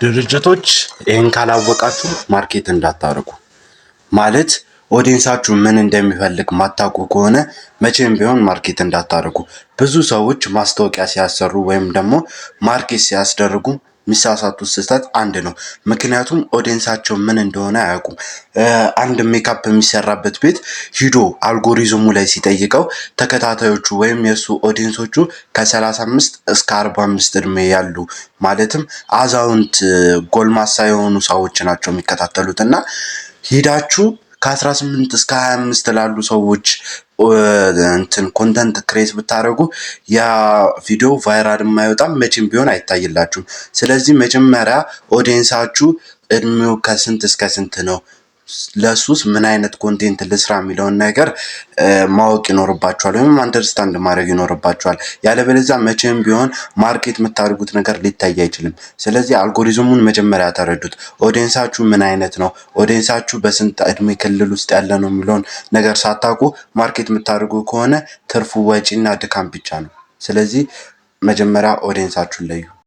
ድርጅቶች ይህን ካላወቃችሁ ማርኬት እንዳታደርጉ ማለት ኦዲየንሳችሁ ምን እንደሚፈልግ ማታውቁ ከሆነ መቼም ቢሆን ማርኬት እንዳታደርጉ። ብዙ ሰዎች ማስታወቂያ ሲያሰሩ ወይም ደግሞ ማርኬት ሲያስደርጉ የሚሳሳቱት ስህተት አንድ ነው። ምክንያቱም ኦዲየንሳቸው ምን እንደሆነ አያውቁም። አንድ ሜካፕ የሚሰራበት ቤት ሂዶ አልጎሪዝሙ ላይ ሲጠይቀው ተከታታዮቹ ወይም የእሱ ኦዲየንሶቹ ከ35 እስከ 45 እድሜ ያሉ ማለትም አዛውንት ጎልማሳ የሆኑ ሰዎች ናቸው የሚከታተሉት እና ሂዳችሁ ከ18 እስከ 25 ላሉ ሰዎች ኮንተንት ክሬት ብታደርጉ ያ ቪዲዮ ቫይራል የማይወጣም መቼም ቢሆን አይታይላችሁም። ስለዚህ መጀመሪያ ኦዲየንሳችሁ እድሜው ከስንት እስከ ስንት ነው፣ ለሱስ ምን አይነት ኮንቴንት ልስራ የሚለውን ነገር ማወቅ ይኖርባችኋል ወይም አንደርስታንድ ማድረግ ይኖርባችኋል። ያለበለዚያ መቼም ቢሆን ማርኬት የምታደርጉት ነገር ሊታይ አይችልም። ስለዚህ አልጎሪዝሙን መጀመሪያ ተረዱት። ኦዲየንሳችሁ ምን አይነት ነው፣ ኦዲየንሳችሁ በስንት እድሜ ክልል ውስጥ ያለ ነው የሚለውን ነገር ሳታውቁ ማርኬት የምታደርጉ ከሆነ ትርፉ ወጪና ድካም ብቻ ነው። ስለዚህ መጀመሪያ ኦዲየንሳችሁን ለዩ።